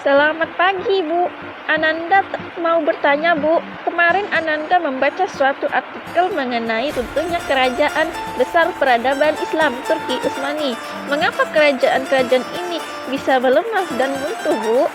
Selamat pagi, Bu. Ananda mau bertanya, Bu. Kemarin Ananda membaca suatu artikel mengenai runtuhnya kerajaan besar peradaban Islam Turki Utsmani. Mengapa kerajaan-kerajaan ini bisa melemah dan runtuh, Bu?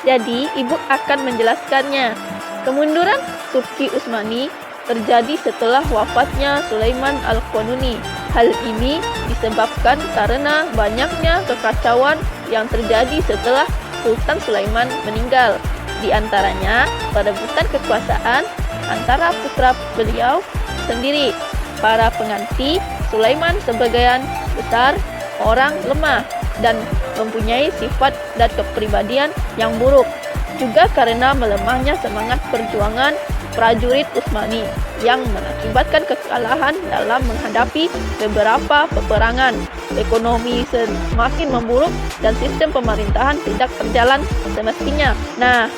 Jadi, Ibu akan menjelaskannya. Kemunduran Turki Utsmani terjadi setelah wafatnya Sulaiman Al-Qanuni. Hal ini disebabkan karena banyaknya kekacauan yang terjadi setelah Sultan Sulaiman meninggal. Di antaranya, perebutan kekuasaan antara putra beliau sendiri. Para pengganti Sulaiman sebagian besar orang lemah dan mempunyai sifat dan kepribadian yang buruk. Juga karena melemahnya semangat perjuangan prajurit Utsmani yang mengakibatkan kekalahan dalam menghadapi beberapa peperangan. Ekonomi semakin memburuk dan sistem pemerintahan tidak berjalan semestinya. Nah,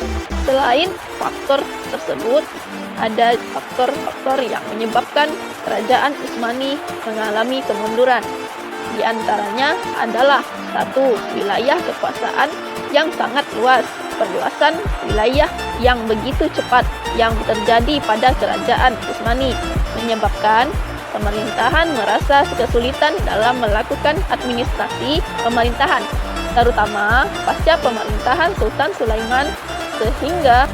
selain faktor tersebut, ada faktor-faktor yang menyebabkan kerajaan Utsmani mengalami kemunduran. Di antaranya adalah 1. Wilayah kekuasaan yang sangat luas. Perluasan wilayah yang begitu cepat yang terjadi pada kerajaan Utsmani menyebabkan pemerintahan merasa kesulitan dalam melakukan administrasi pemerintahan, terutama pasca pemerintahan Sultan Sulaiman, sehingga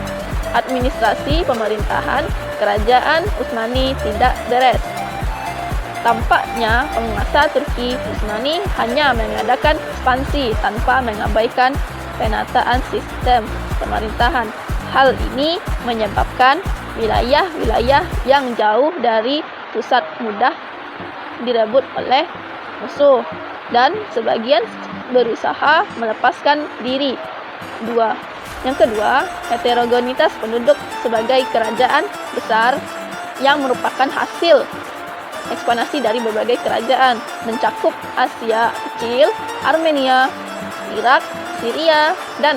administrasi pemerintahan kerajaan Utsmani tidak beres. Tampaknya penguasa Turki Utsmani hanya mengadakan ekspansi tanpa mengabaikan penataan sistem pemerintahan. Hal ini menyebabkan wilayah-wilayah yang jauh dari pusat mudah direbut oleh musuh dan sebagian berusaha melepaskan diri. Yang kedua, heterogenitas penduduk sebagai kerajaan besar yang merupakan hasil ekspansi dari berbagai kerajaan mencakup Asia Kecil, Armenia, Irak, Syria, dan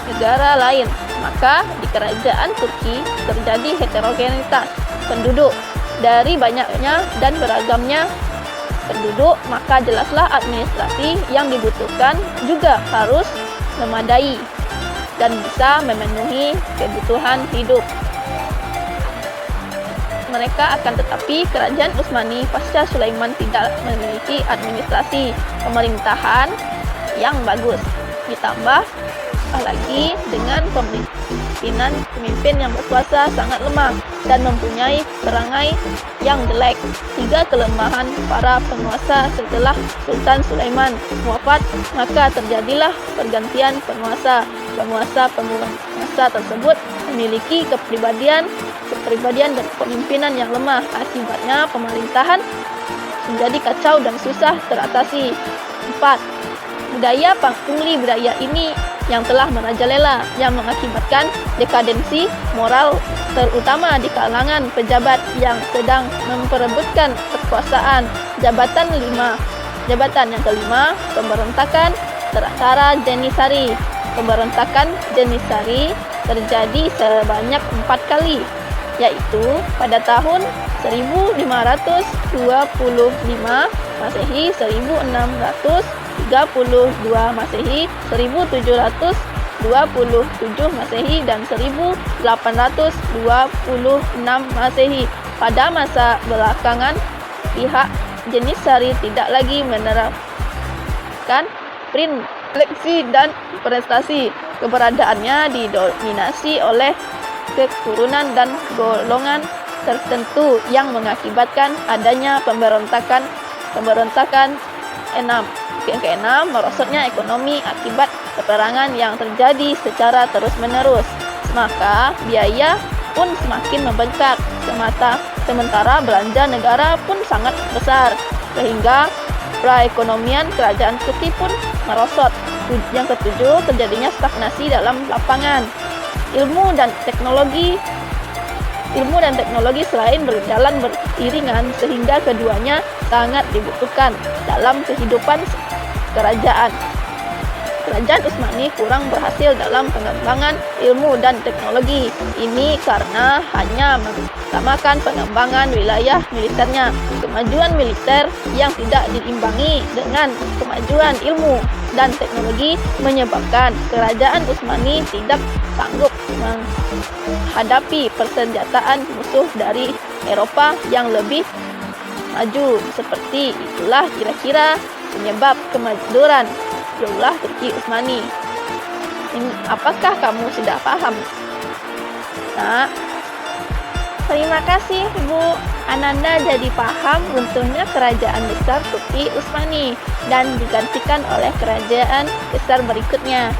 negara lain. Maka di kerajaan Turki terjadi heterogenitas penduduk. Dari banyaknya dan beragamnya penduduk, maka jelaslah administrasi yang dibutuhkan juga harus memadai dan bisa memenuhi kebutuhan hidup mereka. Akan tetapi kerajaan Utsmani pasca Sulaiman tidak memiliki administrasi pemerintahan yang bagus. Ditambah lagi dengan pemimpin yang berkuasa sangat lemah dan mempunyai perangai yang jelek. 3 kelemahan para penguasa setelah Sultan Sulaiman wafat, maka terjadilah pergantian penguasa. Penguasa tersebut memiliki kepribadian dan kepemimpinan yang lemah. Akibatnya pemerintahan menjadi kacau dan susah teratasi. 4. Budaya pungli budaya ini yang telah merajalela yang mengakibatkan dekadensi moral terutama di kalangan pejabat yang sedang memperebutkan kekuasaan. Jabatan yang kelima, pemberontakan Tara Jenisari. Pemberontakan Jenisari terjadi sebanyak 4 kali, yaitu pada tahun 1525 Masehi, 1632 Masehi, 1727 Masehi, dan 1826 Masehi. Pada masa belakangan, pihak Jenisari tidak lagi menerapkan prinsip seleksi dan prestasi. Keberadaannya didominasi oleh keturunan dan golongan tertentu yang mengakibatkan adanya pemberontakan. Yang keenam, merosotnya ekonomi akibat peperangan yang terjadi secara terus-menerus. Maka biaya pun semakin membengkak. Sementara belanja negara pun sangat besar, sehingga perekonomian kerajaan Turki pun merosot. Yang ketujuh, terjadinya stagnasi dalam lapangan. Ilmu dan teknologi selain berjalan beriringan, sehingga keduanya sangat dibutuhkan dalam kehidupan kerajaan. Kerajaan Utsmani kurang berhasil dalam pengembangan ilmu dan teknologi. Ini karena hanya mengutamakan pengembangan wilayah militernya. Kemajuan militer yang tidak diimbangi dengan kemajuan ilmu dan teknologi menyebabkan kerajaan Utsmani tidak sanggup menghadapi persenjataan musuh dari Eropa yang lebih maju. Seperti itulah kira-kira penyebab kemunduran Daulah Turki Utsmani. Apakah kamu sudah paham? Nah, terima kasih Bu. Ananda jadi paham runtuhnya kerajaan besar Turki Utsmani dan digantikan oleh kerajaan besar berikutnya.